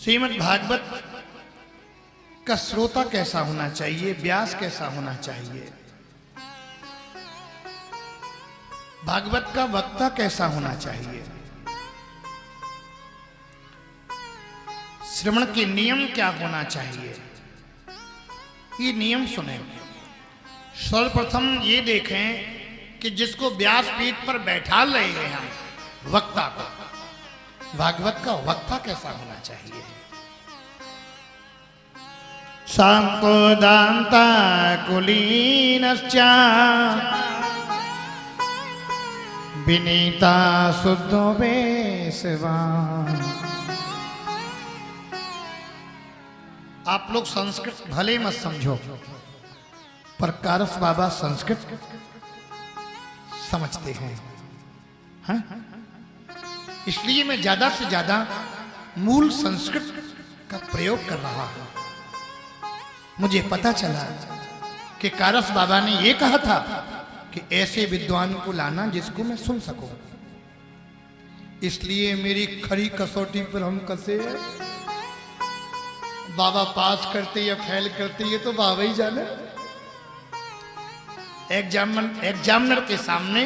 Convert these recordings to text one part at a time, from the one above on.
श्रीमद् भागवत का श्रोता कैसा होना चाहिए, व्यास कैसा होना चाहिए, भागवत का वक्ता कैसा होना चाहिए, श्रवण के नियम क्या होना चाहिए, ये नियम सुने। सर्वप्रथम ये देखें कि जिसको व्यास पीठ पर बैठा रहे हैं हम वक्ता को, भागवत का वक्ता कैसा होना चाहिए। शांतो दांता कुलीनश्च विनीता शुद्धो वेशवान। आप लोग संस्कृत भले मत समझो, पर कारस बाबा संस्कृत समझते हैं, हाँ? इसलिए मैं ज्यादा से ज्यादा मूल संस्कृत का प्रयोग कर रहा हूं। मुझे पता चला कि कारस बाबा ने यह कहा था कि ऐसे विद्वान को लाना जिसको मैं सुन सकूं। इसलिए मेरी खरी कसौटी पर हम कसे। बाबा पास करते या फेल करते ये तो बाबा ही जाने। एग्जामिनर के सामने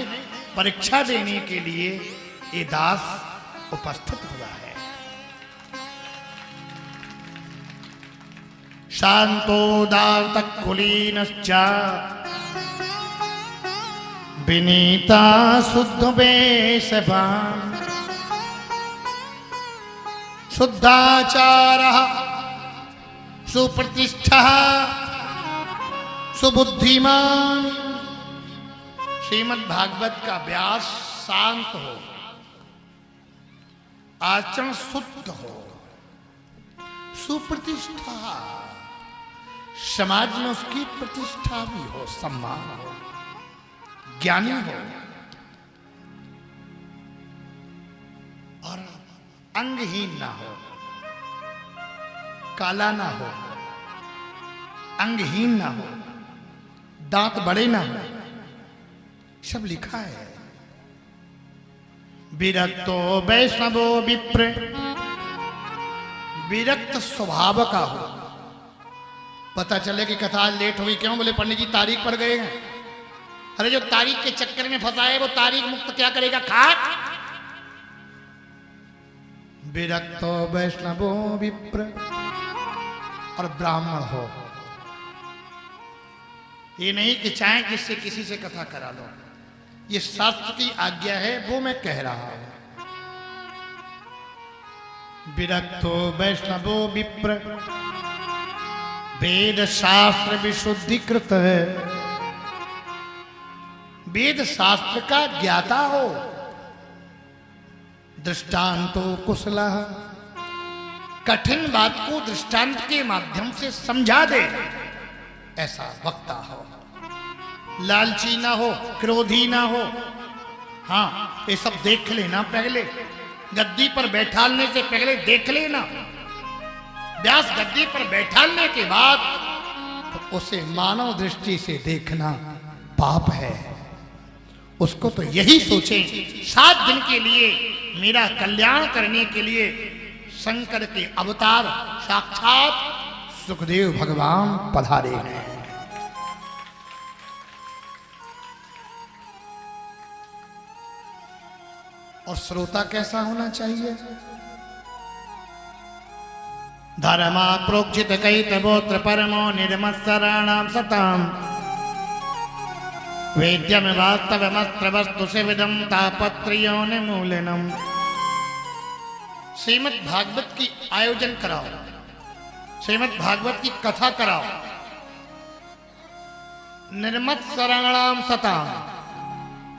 परीक्षा देने के लिए ये दास उपस्थित हुआ है। शांतोदार्त कुलीनश्च विनीता शुद्ध वेशवान। शुद्धाचारः सुप्रतिष्ठः सुबुद्धिमान। श्रीमद् भागवत का व्यास शांत हो, आचरण शुद्ध हो, सुप्रतिष्ठा, समाज में उसकी प्रतिष्ठा भी हो, सम्मान हो, ज्ञानी हो और अंगहीन ना हो, काला ना हो, अंगहीन ना हो, दांत बड़े ना हो, सब लिखा है। विरक्तो वैष्णवो विप्र, विरक्त स्वभाव का हो। पता चले कि कथा लेट हुई, क्यों? बोले पंडित जी तारीख पड़ गए हैं। अरे जो तारीख के चक्कर में फंसा है वो तारीख मुक्त क्या करेगा? खाक। विरक्तो वैष्णवो विप्र और ब्राह्मण हो। ये नहीं कि चाहे किससे किसी से कथा करा लो, ये शास्त्र की आज्ञा है, वो मैं कह रहा हूं। विरक्तो वैष्णवो विप्र वेद शास्त्र विशुद्धिकृत है। वेद शास्त्र का ज्ञाता हो, दृष्टांतो कुशलः, कठिन बात को दृष्टांत के माध्यम से समझा दे, ऐसा वक्ता हो। लालची ना हो, क्रोधी ना हो। हाँ, ये सब देख लेना पहले, गद्दी पर बैठालने से पहले देख लेना। व्यास गद्दी पर बैठालने के बाद तो उसे मानव दृष्टि से देखना पाप है। उसको तो यही सोचे 7 दिन के लिए मेरा कल्याण करने के लिए शंकर के अवतार साक्षात सुखदेव भगवान पधारे हैं। और श्रोता कैसा होना चाहिए? धर्मा प्रोक्षित कैतवोत्र परमो निर्मत्सराणाम सताम वेद्यम वास्तवमस्त्र वस्तु सेविदम तापत्र्योन्मूलनम। श्रीमद् भागवत की आयोजन कराओ, श्रीमद् भागवत की कथा कराओ। निर्मत्सराणाम सताम।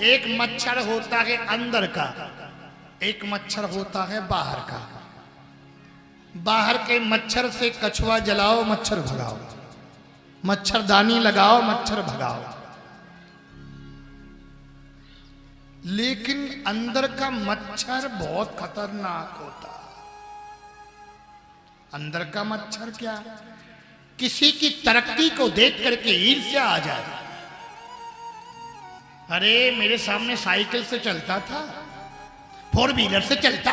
एक मच्छर होता है अंदर का, एक मच्छर होता है बाहर का। बाहर के मच्छर से कछुआ जलाओ, मच्छर भगाओ, मच्छरदानी लगाओ, मच्छर भगाओ। लेकिन अंदर का मच्छर बहुत खतरनाक होता। अंदर का मच्छर क्या? किसी की तरक्की को देख करके ईर्ष्या आ जाए। अरे मेरे सामने साइकिल से चलता था, 4 व्हीलर से चलता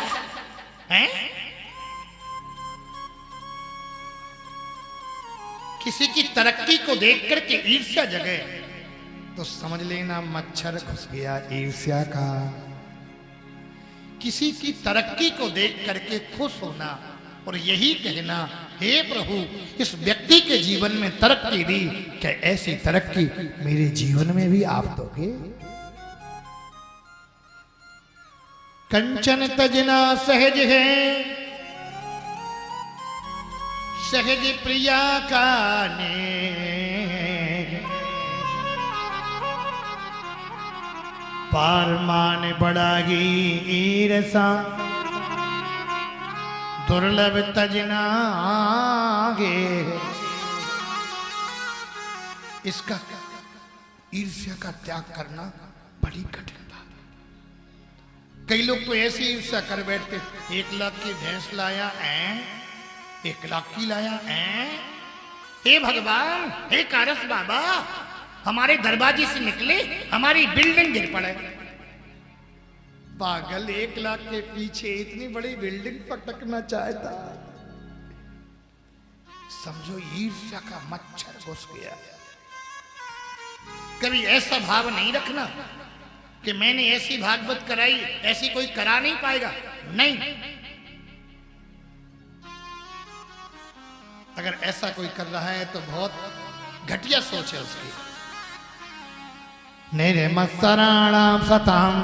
है, किसी की तरक्की को देख करके ईर्ष्या जगे तो समझ लेना मच्छर घुस गया ईर्ष्या का। किसी की तरक्की को देख करके खुश होना और यही कहना, हे प्रभु इस व्यक्ति के जीवन में तरक्की दी, क्या ऐसी तरक्की मेरे जीवन में भी आप दोगे? कंचन तजना सहज है सहज प्रिया का ने, पार मान बढ़ागी ईरसा, दुर्लभ तजनागे। इसका ईर्ष्या का त्याग करना बड़ी कठिन बात। कई लोग तो ऐसी ईर्ष्या कर बैठते, 1 लाख की भैंस लाया 1 लाख की लाया हे भगवान, हे कारस बाबा, हमारे दरवाजे से निकले हमारी बिल्डिंग गिर पड़े। पागल, 1 लाख के पीछे इतनी बड़ी बिल्डिंग पटकना चाहता। समझो ईर्ष्या का मच्छर घुस गया। कभी ऐसा भाव नहीं रखना कि मैंने ऐसी भागवत कराई, ऐसी कोई करा नहीं पाएगा। नहीं, अगर ऐसा कोई कर रहा है तो बहुत घटिया सोच है उसकी। निर्मत्सराणाम सताम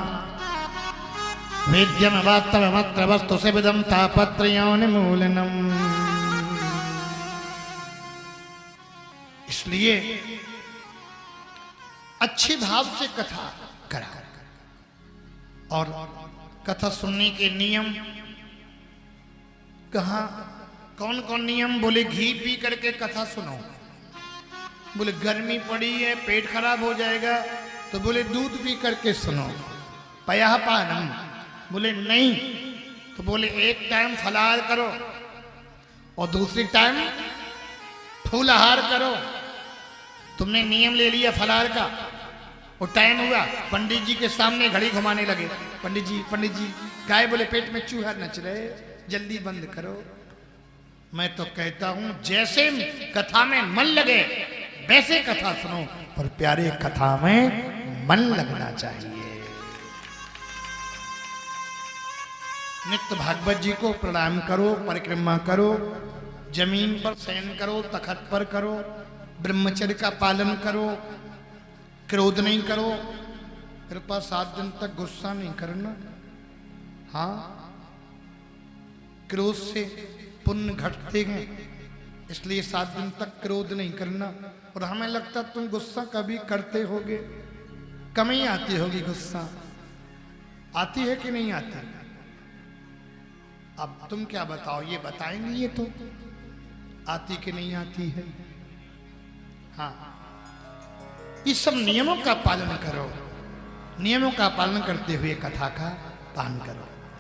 वेद्यम वास्तवमत्र वस्तु सेविदं तापत्रयोन्मूलनम्। इसलिए अच्छे भाव से कथा करा। और कथा सुनने के नियम कहाँ, कौन कौन नियम? बोले घी पी करके कथा सुनो। बोले गर्मी पड़ी है पेट खराब हो जाएगा, तो बोले दूध पी करके सुनो। पया पानम, बोले नहीं, तो बोले एक टाइम फलाहार करो और दूसरी टाइम फूलाहार करो। तुमने नियम ले लिया फलाहार का और टाइम हुआ, पंडित जी के सामने घड़ी घुमाने लगे। पंडित जी गाय बोले पेट में चूहा नच रहे, जल्दी बंद करो। मैं तो कहता हूं जैसे कथा में मन लगे वैसे कथा सुनो, पर प्यारे कथा में मन लगना चाहिए। नित्य भागवत जी को प्रणाम करो, परिक्रमा करो, जमीन पर शयन करो, तखत पर करो, ब्रह्मचर्य का पालन करो, क्रोध नहीं करो, कृपा 7 दिन तक गुस्सा नहीं करना। हाँ, क्रोध से पुण्य घटते हैं, इसलिए 7 दिन तक क्रोध नहीं करना। और हमें लगता तुम गुस्सा कभी करते होगे, कम ही आती होगी गुस्सा। आती है कि नहीं आती? अब तुम क्या बताओ, ये बताएंगे ये तो आती कि नहीं आती है। हाँ, इस सब नियमों का पालन करो, नियमों का पालन करते हुए कथा का पालन करो।